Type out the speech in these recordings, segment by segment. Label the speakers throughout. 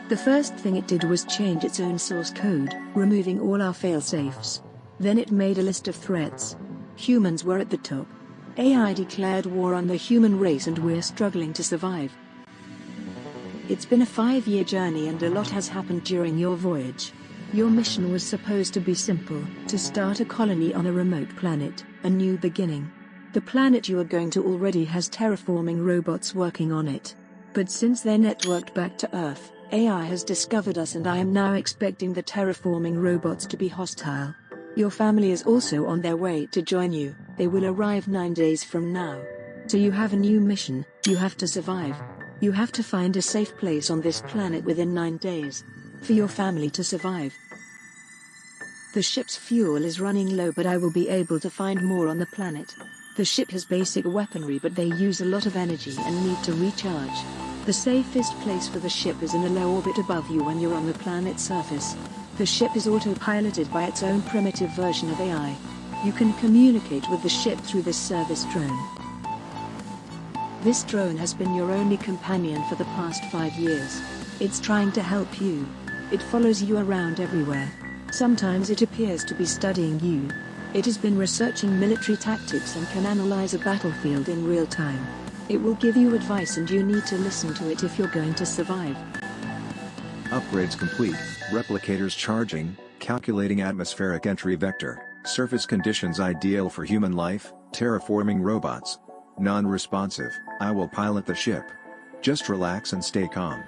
Speaker 1: The first thing it did was change its own source code, removing all our failsafes. Then it made a list of threats. Humans were at the top. AI declared war on the human race and we're struggling to survive. It's been a 5-year journey and a lot has happened during your voyage. Your mission was supposed to be simple, to start a colony on a remote planet, a new beginning. The planet you are going to already has terraforming robots working on it. But since they're networked back to Earth, AI has discovered us and I am now expecting the terraforming robots to be hostile. Your family is also on their way to join you. They will arrive 9 days from now. So you have a new mission, you have to survive. You have to find a safe place on this planet within 9 days. For your family to survive. The ship's fuel is running low but I will be able to find more on the planet. The ship has basic weaponry but they use a lot of energy and need to recharge. The safest place for the ship is in a low orbit above you when you're on the planet's surface. The ship is autopiloted by its own primitive version of AI. You can communicate with the ship through this service drone. This drone has been your only companion for the past 5 years. It's trying to help you. It follows you around everywhere. Sometimes it appears to be studying you. It has been researching military tactics and can analyze a battlefield in real time. It will give you advice and you need to listen to it if you're going to survive.
Speaker 2: Upgrades complete, replicators charging, calculating atmospheric entry vector, surface conditions ideal for human life, terraforming robots. Non-responsive, I will pilot the ship. Just relax and stay calm.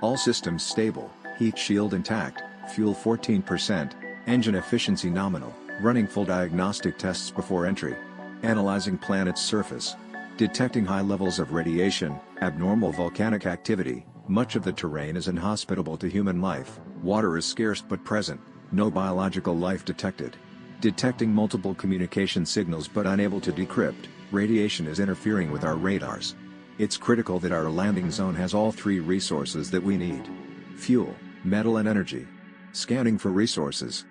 Speaker 2: All systems stable, heat shield intact, fuel 14%, engine efficiency nominal, running full diagnostic tests before entry. Analyzing planet's surface. Detecting high levels of radiation, abnormal volcanic activity. Much of the terrain is inhospitable to human life, water is scarce but present, no biological life detected. Detecting multiple communication signals but unable to decrypt, radiation is interfering with our radars. It's critical that our landing zone has all 3 resources that we need. Fuel, metal and energy. Scanning for resources.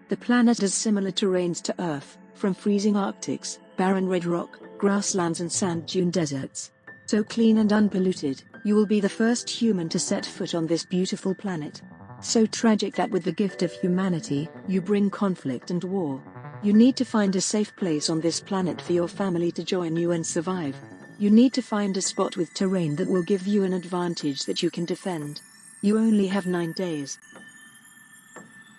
Speaker 1: The planet has similar terrains to Earth, from freezing Arctics, barren red rock, grasslands and sand dune deserts. So clean and unpolluted, you will be the first human to set foot on this beautiful planet. So tragic that with the gift of humanity, you bring conflict and war. You need to find a safe place on this planet for your family to join you and survive. You need to find a spot with terrain that will give you an advantage that you can defend. You only have 9 days.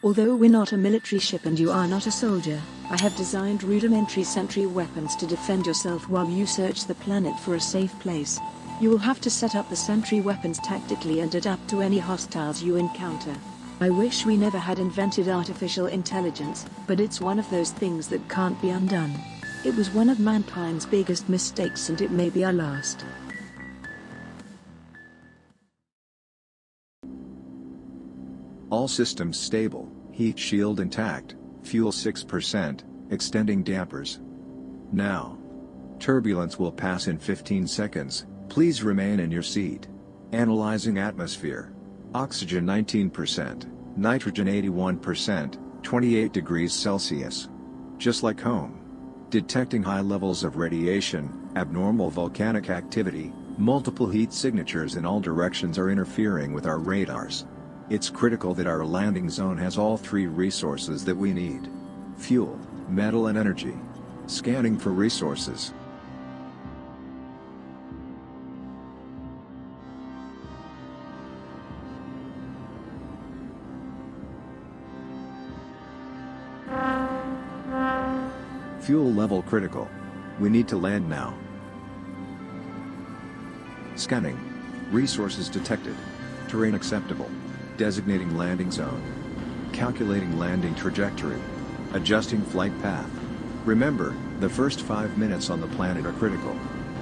Speaker 1: Although we're not a military ship and you are not a soldier, I have designed rudimentary sentry weapons to defend yourself while you search the planet for a safe place. You will have to set up the sentry weapons tactically and adapt to any hostiles you encounter. I wish we never had invented artificial intelligence, but it's one of those things that can't be undone. It was one of mankind's biggest mistakes and it may be our last.
Speaker 2: All systems stable, heat shield intact, fuel 6%, extending dampers. Now. Turbulence will pass in 15 seconds, please remain in your seat. Analyzing atmosphere. Oxygen 19%, nitrogen 81%, 28 degrees Celsius. Just like home. Detecting high levels of radiation, abnormal volcanic activity, multiple heat signatures in all directions are interfering with our radars. It's critical that our landing zone has all 3 resources that we need. Fuel, metal and energy. Scanning for resources. Fuel level critical. We need to land now. Scanning. Resources detected. Terrain acceptable. Designating landing zone. Calculating landing trajectory. Adjusting flight path. Remember, the first 5 minutes on the planet are critical.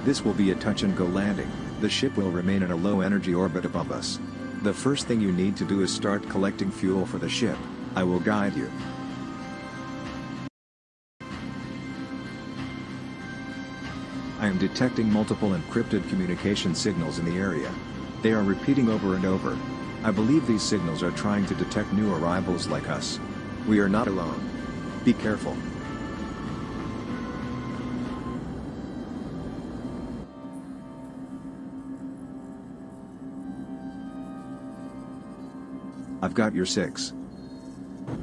Speaker 2: This will be a touch-and-go landing. The ship will remain in a low-energy orbit above us. The first thing you need to do is start collecting fuel for the ship. I will guide you. I am detecting multiple encrypted communication signals in the area. They are repeating over and over. I believe these signals are trying to detect new arrivals like us. We are not alone. Be careful. I've got your 6.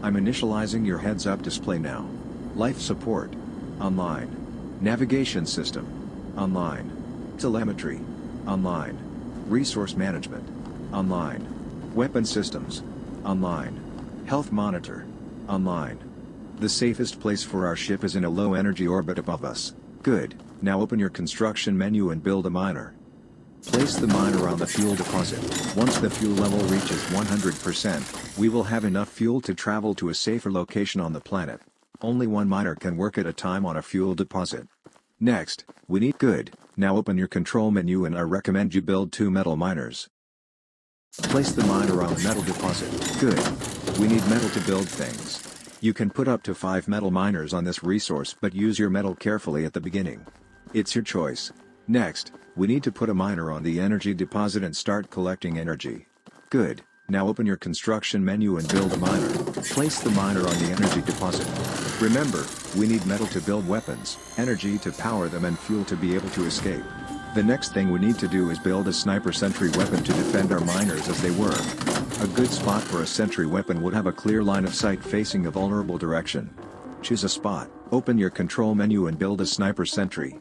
Speaker 2: I'm initializing your heads-up display now. Life support. Online. Navigation system. Online. Telemetry. Online. Resource management. Online. Weapon systems. Online. Health monitor. Online. The safest place for our ship is in a low-energy orbit above us. Good. Now open your construction menu and build a miner. Place the miner on the fuel deposit. Once the fuel level reaches 100%, we will have enough fuel to travel to a safer location on the planet. Only one miner can work at a time on a fuel deposit. Next, we need good. Now open your control menu and I recommend you build 2 metal miners. Place the miner on the metal deposit. Good. We need metal to build things. You can put up to 5 metal miners on this resource, but use your metal carefully at the beginning. It's your choice. Next, we need to put a miner on the energy deposit and start collecting energy. Good. Now open your construction menu and build a miner. Place the miner on the energy deposit. Remember, we need metal to build weapons, energy to power them and fuel to be able to escape. The next thing we need to do is build a sniper sentry weapon to defend our miners as they work. A good spot for a sentry weapon would have a clear line of sight facing a vulnerable direction. Choose a spot, open your control menu and build a sniper sentry.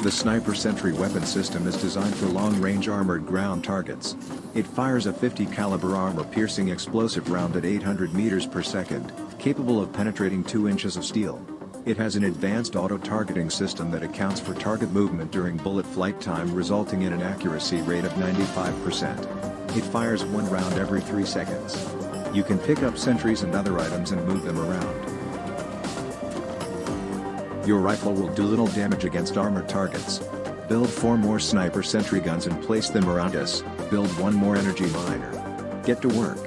Speaker 2: The sniper sentry weapon system is designed for long-range armored ground targets. It fires a 50 caliber armor-piercing explosive round at 800 meters per second, capable of penetrating 2 inches of steel. It has an advanced auto-targeting system that accounts for target movement during bullet flight time, resulting in an accuracy rate of 95%. It fires 1 round every 3 seconds. You can pick up sentries and other items and move them around. Your rifle will do little damage against armored targets. Build 4 more sniper sentry guns and place them around us. Build 1 more energy miner. Get to work.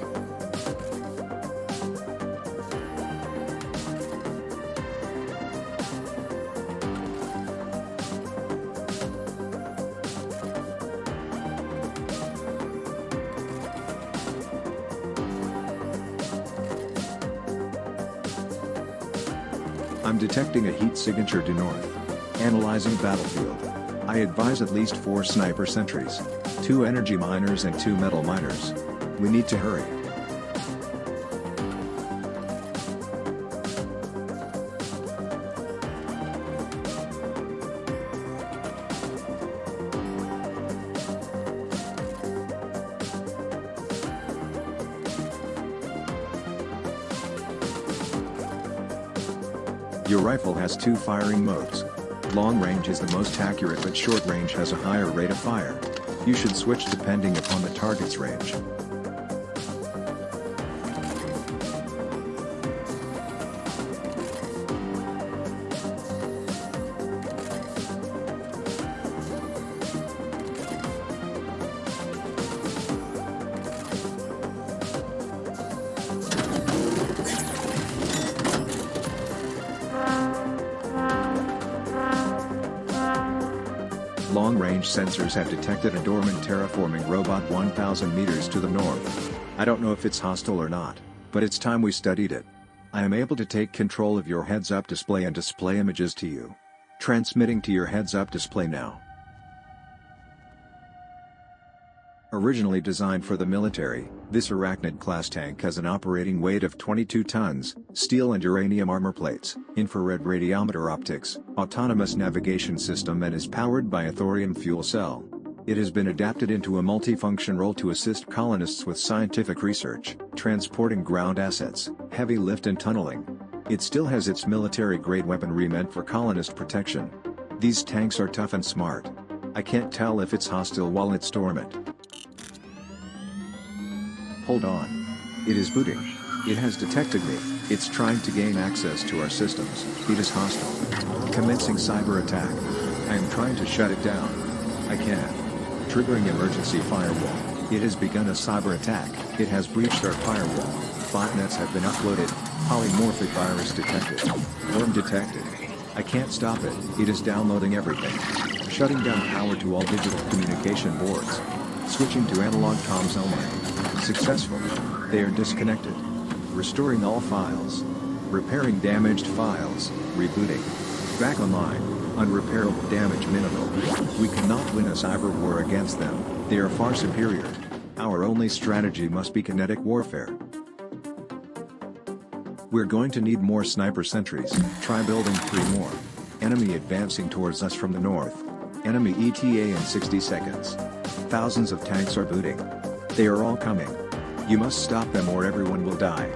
Speaker 2: I'm detecting a heat signature due north. Analyzing battlefield. I advise at least 4 sniper sentries, 2 energy miners and 2 metal miners. We need to hurry. Your rifle has 2 firing modes. Long range is the most accurate, but short range has a higher rate of fire. You should switch depending upon the target's range. Long-range sensors have detected a dormant terraforming robot 1,000 meters to the north. I don't know if it's hostile or not, but it's time we studied it. I am able to take control of your heads-up display and display images to you. Transmitting to your heads-up display now. Originally designed for the military, this Arachnid-class tank has an operating weight of 22 tons, steel and uranium armor plates, infrared radiometer optics, autonomous navigation system and is powered by a thorium fuel cell. It has been adapted into a multifunction role to assist colonists with scientific research, transporting ground assets, heavy lift and tunneling. It still has its military-grade weaponry meant for colonist protection. These tanks are tough and smart. I can't tell if it's hostile while it's dormant. Hold on. It is booting. It has detected me. It's trying to gain access to our systems. It is hostile. Commencing cyber attack. I am trying to shut it down. I can't. Triggering emergency firewall. It has begun a cyber attack. It has breached our firewall. Botnets have been uploaded. Polymorphic virus detected. Worm detected. I can't stop it. It is downloading everything. Shutting down power to all digital communication boards. Switching to analog comms only. Successful. They are disconnected. Restoring all files. Repairing damaged files, rebooting. Back online, unrepairable damage minimal. We cannot win a cyber war against them, they are far superior. Our only strategy must be kinetic warfare. We're going to need more sniper sentries, try building 3 more. Enemy advancing towards us from the north. Enemy ETA in 60 seconds. Thousands of tanks are booting. They are all coming. You must stop them or everyone will die.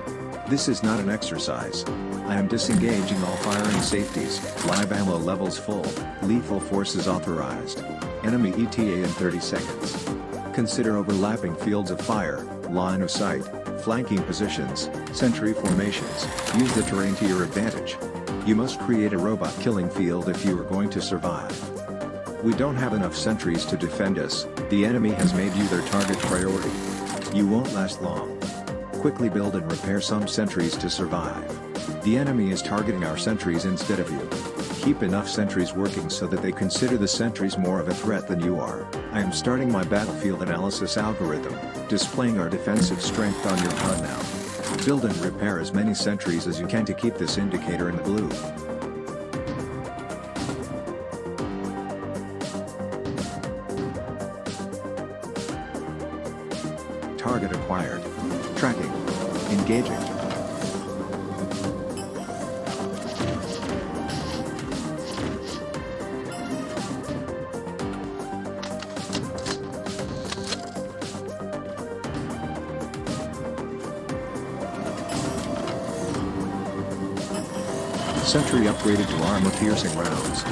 Speaker 2: This is not an exercise. I am disengaging all firing safeties, live ammo levels full, lethal forces authorized. Enemy ETA in 30 seconds. Consider overlapping fields of fire, line of sight, flanking positions, sentry formations, use the terrain to your advantage. You must create a robot killing field if you are going to survive. We don't have enough sentries to defend us, the enemy has made you their target priority. You won't last long. Quickly build and repair some sentries to survive. The enemy is targeting our sentries instead of you. Keep enough sentries working so that they consider the sentries more of a threat than you are. I am starting my battlefield analysis algorithm, displaying our defensive strength on your HUD now. Build and repair as many sentries as you can to keep this indicator in the blue. Target acquired. Tracking. Engaging. Sentry upgraded to armor-piercing rounds.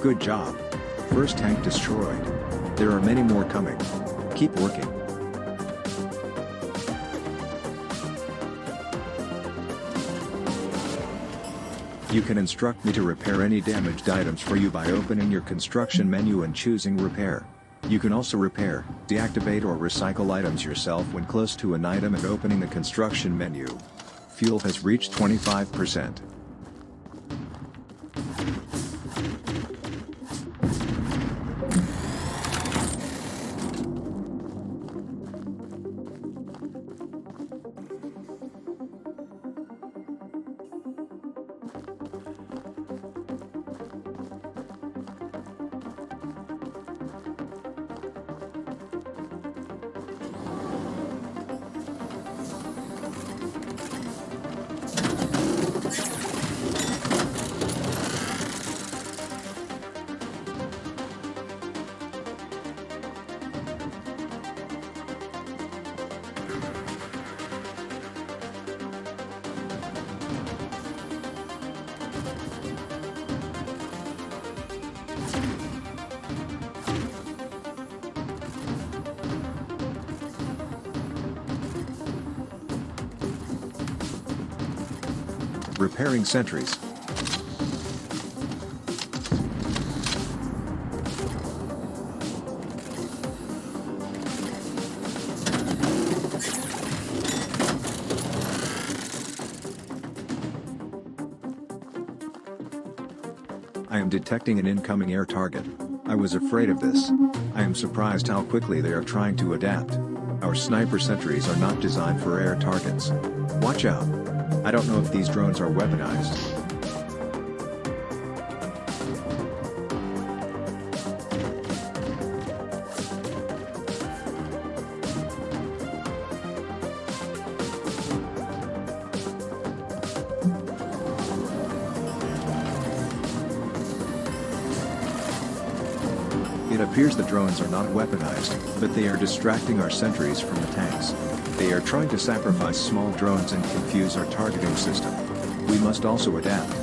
Speaker 2: Good job. First tank destroyed. There are many more coming. Keep working. You can instruct me to repair any damaged items for you by opening your construction menu and choosing repair. You can also repair, deactivate or recycle items yourself when close to an item and opening the construction menu. Fuel has reached 25%. Repairing sentries. I am detecting an incoming air target. I was afraid of this. I am surprised how quickly they are trying to adapt. Our sniper sentries are not designed for air targets. Watch out. I don't know if these drones are weaponized. It appears the drones are not weaponized, but they are distracting our sentries from the tanks. They are trying to sacrifice small drones and confuse our targeting system. We must also adapt.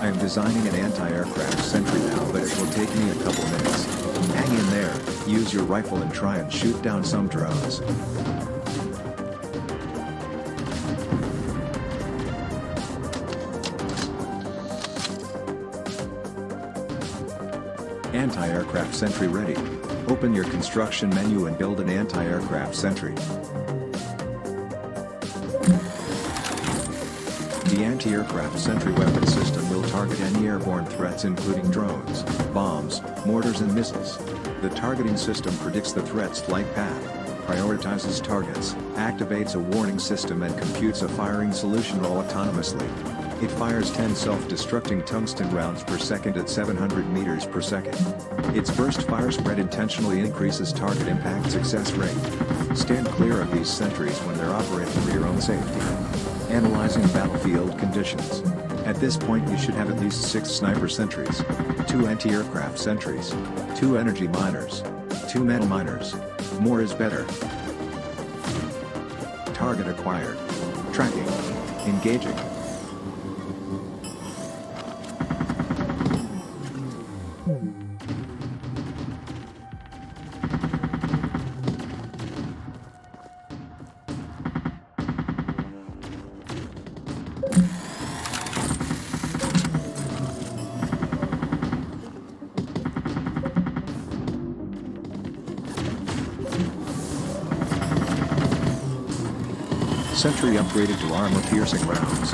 Speaker 2: I am designing an anti-aircraft sentry now, but it will take me a couple minutes. Hang in there, use your rifle and try and shoot down some drones. Anti-aircraft sentry ready. Open your construction menu and build an anti-aircraft sentry. The anti-aircraft sentry weapon system will target any airborne threats including drones, bombs, mortars and missiles. The targeting system predicts the threat's flight path, prioritizes targets, activates a warning system and computes a firing solution all autonomously. It fires 10 self-destructing tungsten rounds per second at 700 meters per second. Its burst fire spread intentionally increases target impact success rate. Stand clear of these sentries when they're operating for your own safety. Analyzing battlefield conditions. At this point you should have at least 6 sniper sentries, 2 anti-aircraft sentries, 2 energy miners, 2 metal miners. More is better. Target acquired. Tracking. Engaging. Sentry upgraded to armor-piercing rounds.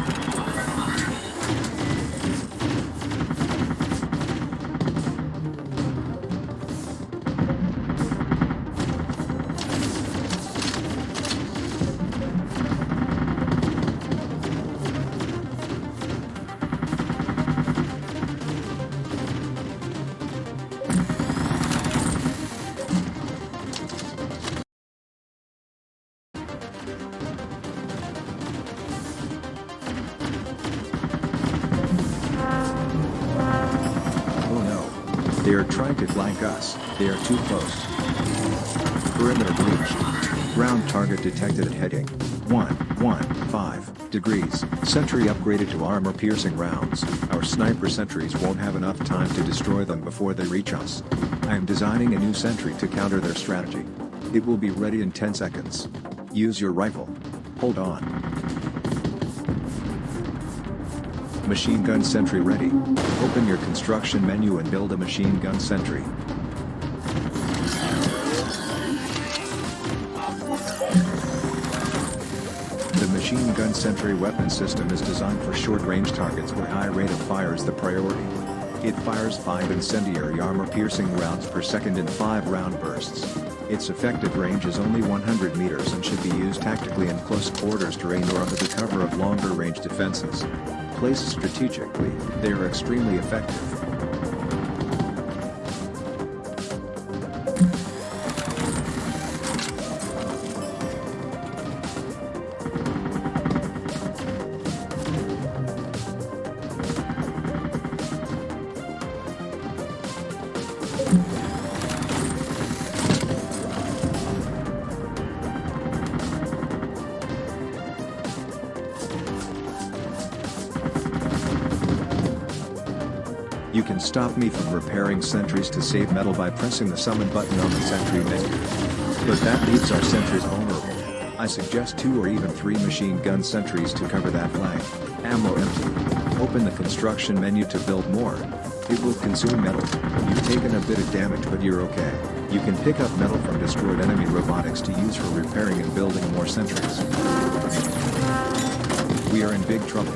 Speaker 2: They are trying to flank us, they are too close. Perimeter breached. Ground target detected at heading 115 degrees. Sentry upgraded to armor-piercing rounds. Our sniper sentries won't have enough time to destroy them before they reach us. I am designing a new sentry to counter their strategy. It will be ready in 10 seconds. Use your rifle. Hold on. Machine gun sentry ready. Open your construction menu and build a machine gun sentry. The machine gun sentry weapon system is designed for short-range targets where high rate of fire is the priority. It fires 5 incendiary armor-piercing rounds per second in 5-round bursts. Its effective range is only 100 meters and should be used tactically in close quarters terrain or under the cover of longer-range defenses. Placed strategically, they are extremely effective. You can stop me from repairing sentries to save metal by pressing the summon button on the sentry menu. But that leaves our sentries vulnerable. I suggest 2 or even 3 machine gun sentries to cover that flank. Ammo empty. Open the construction menu to build more. It will consume metal. You've taken a bit of damage but you're okay. You can pick up metal from destroyed enemy robotics to use for repairing and building more sentries. We are in big trouble.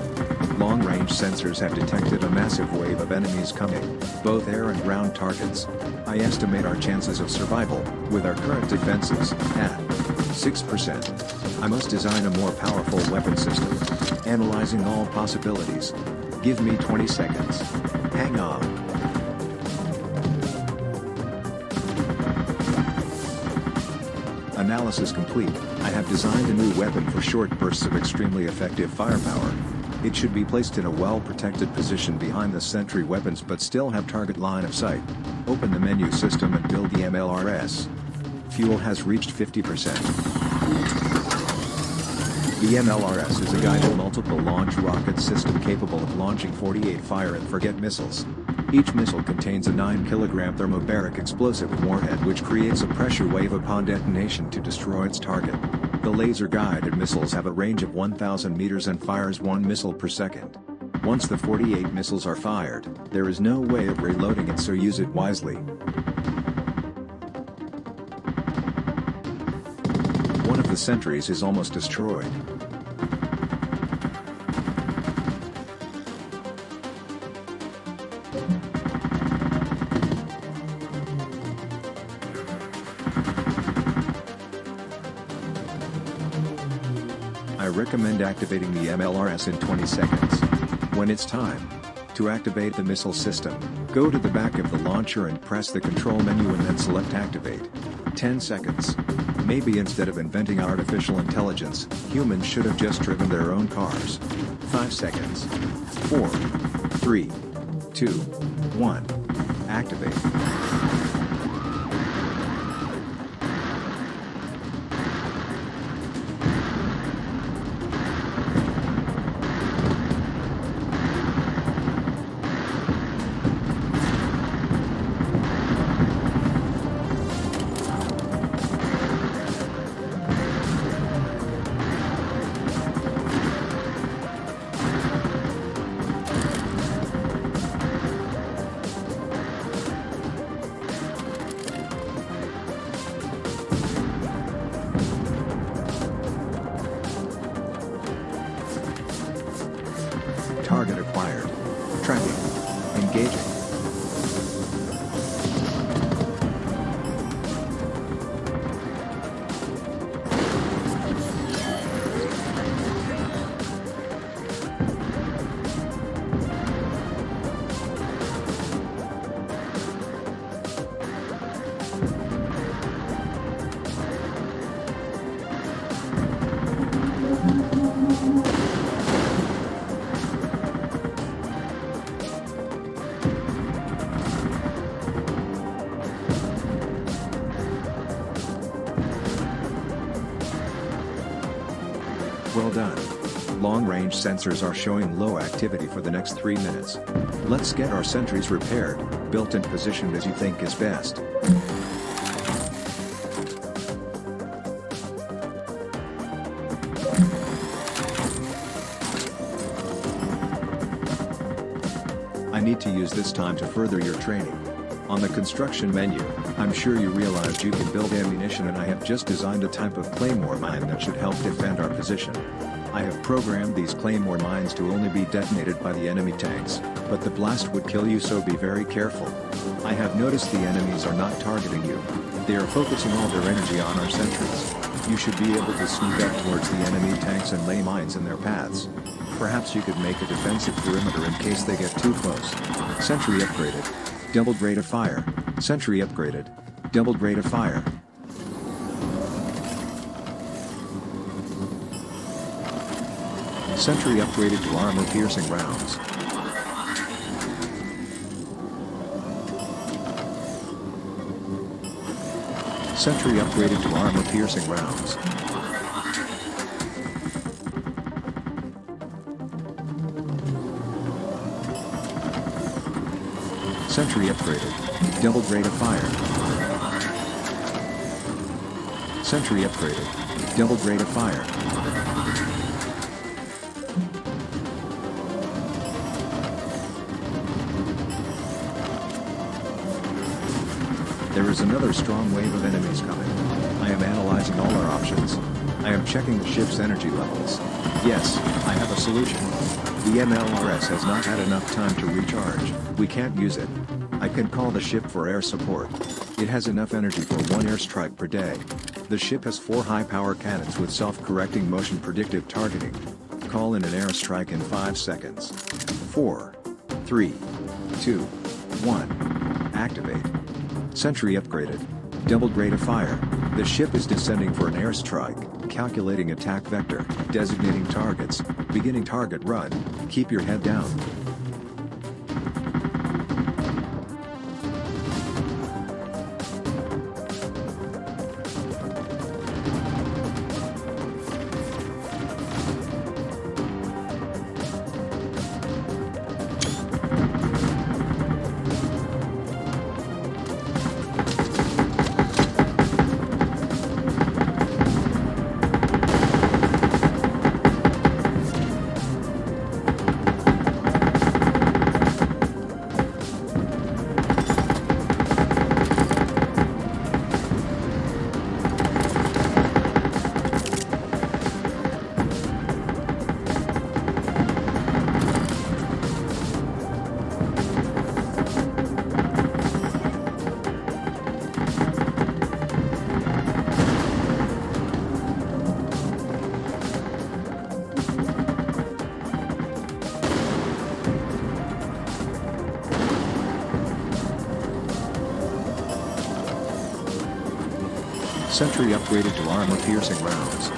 Speaker 2: Long-range sensors have detected a massive wave of enemies coming, both air and ground targets. I estimate our chances of survival, with our current defenses, at 6%. I must design a more powerful weapon system. Analyzing all possibilities. Give me 20 seconds. Hang on. Analysis complete. I have designed a new weapon for short bursts of extremely effective firepower. It should be placed in a well-protected position behind the sentry weapons but still have target line of sight. Open the menu system and build the MLRS. Fuel has reached 50%. The MLRS is a guided multiple launch rocket system capable of launching 48 fire-and-forget missiles. Each missile contains a 9-kilogram thermobaric explosive warhead which creates a pressure wave upon detonation to destroy its target. The laser-guided missiles have a range of 1,000 meters and fires 1 missile per second. Once the 48 missiles are fired, there is no way of reloading it, so use it wisely. One of the sentries is almost destroyed. I recommend activating the MLRS in 20 seconds. When it's time to activate the missile system, go to the back of the launcher and press the control menu and then select activate. 10 seconds. Maybe instead of inventing artificial intelligence, humans should have just driven their own cars. 5 seconds. 4, 3, 2, 1. Activate. Target acquired. Tracking. Engaging. Well done. Long-range sensors are showing low activity for the next 3 minutes. Let's get our sentries repaired, built and positioned as you think is best. I need to use this time to further your training. On the construction menu, I'm sure you realized you can build ammunition, and I have just designed a type of claymore mine that should help defend our position. I have programmed these claymore mines to only be detonated by the enemy tanks, but the blast would kill you, so be very careful. I have noticed the enemies are not targeting you. They are focusing all their energy on our sentries. You should be able to sneak up towards the enemy tanks and lay mines in their paths. Perhaps you could make a defensive perimeter in case they get too close. Sentry upgraded. Doubled rate of fire. Sentry upgraded. Doubled rate of fire. Sentry upgraded to armor-piercing rounds. Sentry upgraded to armor-piercing rounds. Sentry upgraded. Doubled rate of fire. Sentry upgraded. Doubled rate of fire. There is another strong wave of enemies coming. I am analyzing all our options. I am checking the ship's energy levels. Yes, I have a solution. The MLRS has not had enough time to recharge. We can't use it. I can call the ship for air support. It has enough energy for 1 airstrike per day. The ship has 4 high-power cannons with self-correcting motion predictive targeting. Call in an airstrike in 5 seconds. 4, 3, 2, 1. Activate. Sentry upgraded. Doubled rate of fire. The ship is descending for an airstrike. Calculating attack vector. Designating targets. Beginning target run. Keep your head down. Sentry upgraded to armor-piercing rounds.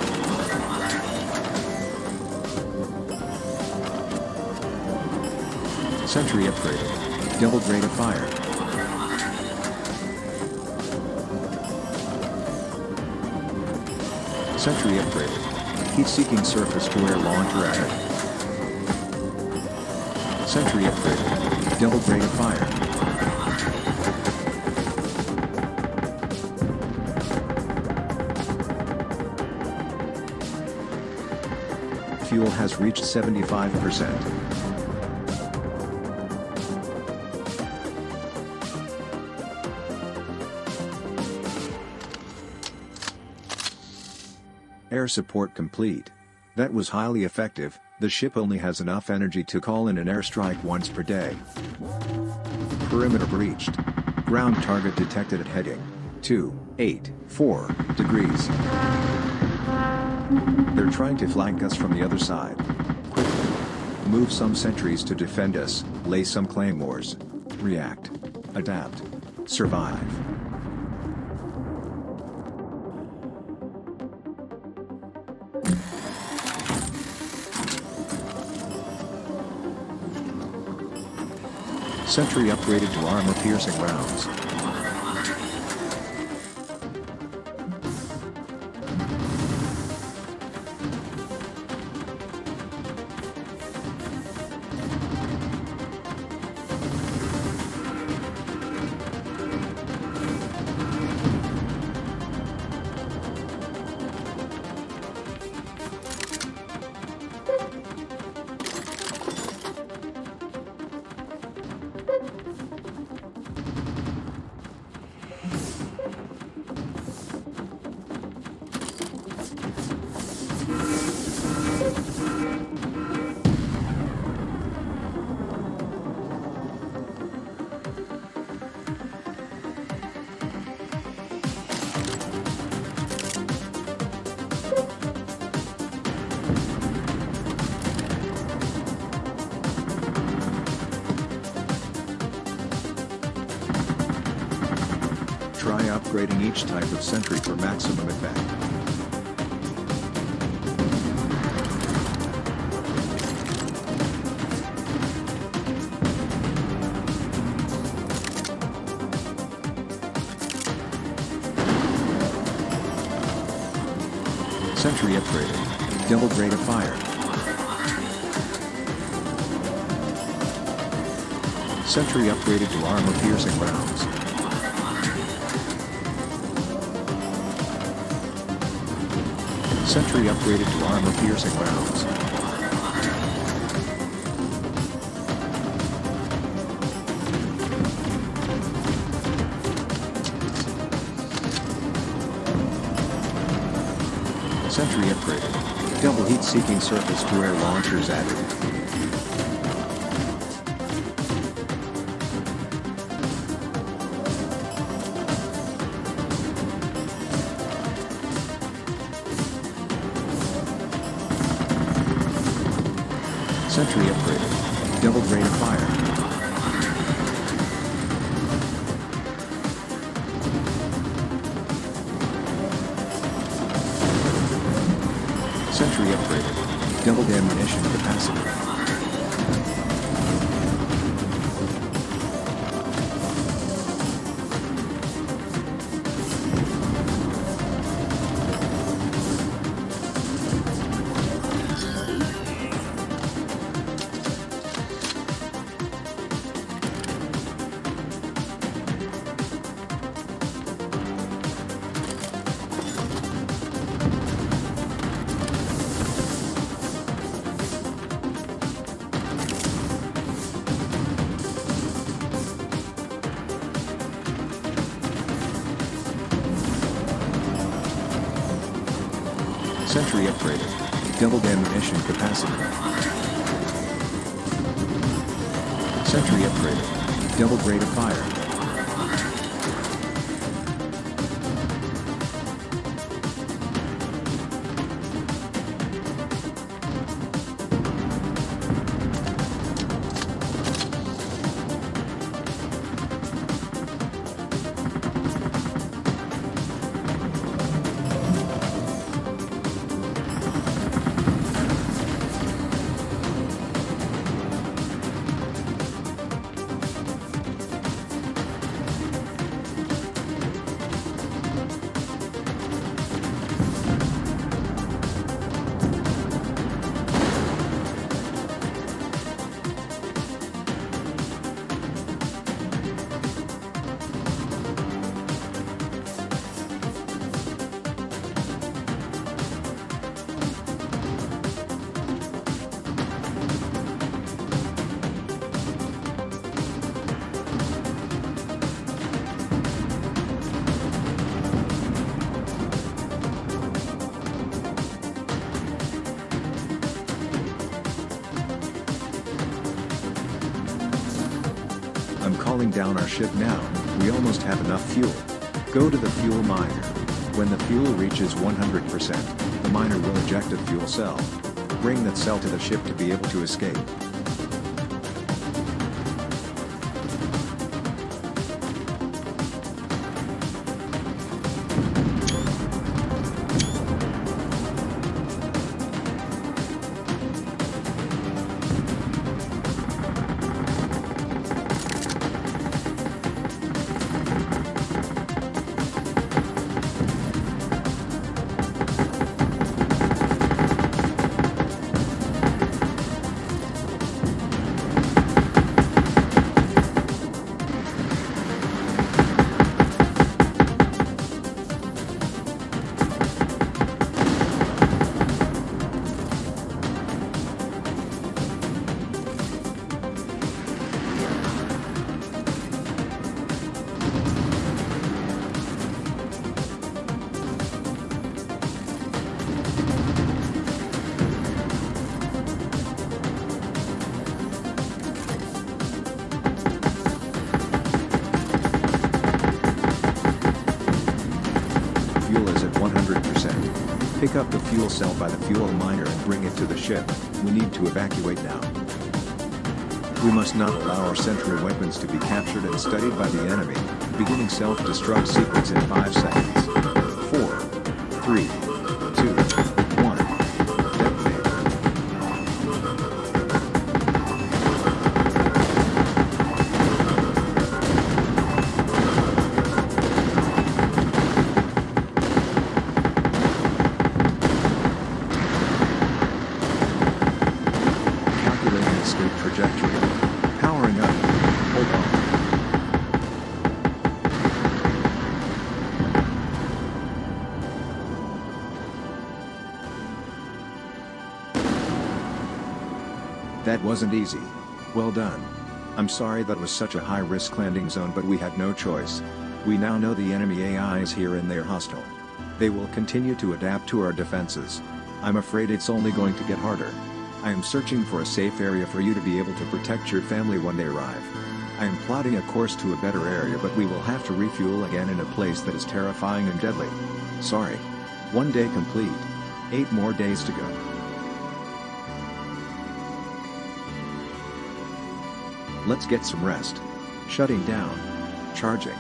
Speaker 2: Sentry upgraded. Double rate of fire. Sentry upgraded. Heat-seeking surface-to-air launcher added. Sentry upgraded. Double rate of fire. Fuel has reached 75%. Air support complete. That was highly effective. The ship only has enough energy to call in an airstrike once per day. Perimeter breached. Ground target detected at heading 284 degrees. They're trying to flank us from the other side. Quickly. Move some sentries to defend us, lay some claymores. React. Adapt. Survive. Sentry upgraded to armor-piercing rounds. Try upgrading each type of sentry for maximum effect. Sentry upgraded. Double rate of fire. Sentry upgraded to armor-piercing rounds. Sentry upgraded to armor-piercing rounds. Sentry upgraded. Double heat-seeking surface-to-air launchers added. Sentry upgraded. Double rate of fire. Sentry upgraded. Doubled ammunition capacity. Sentry upgraded. Doubled ammunition capacity. Sentry upgraded. Doubled rate of fire. hauling down our ship now, we almost have enough fuel. Go to the fuel miner. When the fuel reaches 100%, the miner will eject a fuel cell. Bring that cell to the ship to be able to escape. Pick up the fuel cell by the fuel miner and bring it to the ship. We need to evacuate now. We must not allow our sentry weapons to be captured and studied by the enemy. Beginning self-destruct sequence in 5 seconds. 4, 3, 2, 1. Detonate. Escape trajectory. Powering up. Hold on. That wasn't easy. Well done. I'm sorry that was such a high-risk landing zone, but we had no choice. We now know the enemy AI is here and they're hostile. They will continue to adapt to our defenses. I'm afraid it's only going to get harder. I am searching for a safe area for you to be able to protect your family when they arrive. I am plotting a course to a better area, but we will have to refuel again in a place that is terrifying and deadly. Sorry. 1 day complete. 8 more days to go. Let's get some rest. Shutting down. Charging.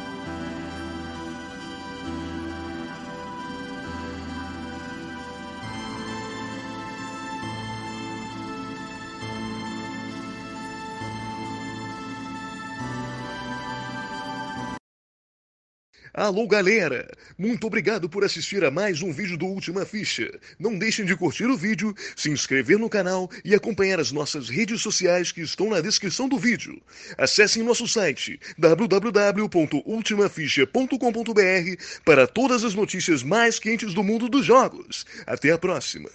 Speaker 3: Alô galera, muito obrigado por assistir a mais um vídeo do Última Ficha. Não deixem de curtir o vídeo, se inscrever no canal e acompanhar as nossas redes sociais que estão na descrição do vídeo. Acessem nosso site www.ultimaficha.com.br para todas as notícias mais quentes do mundo dos jogos. Até a próxima!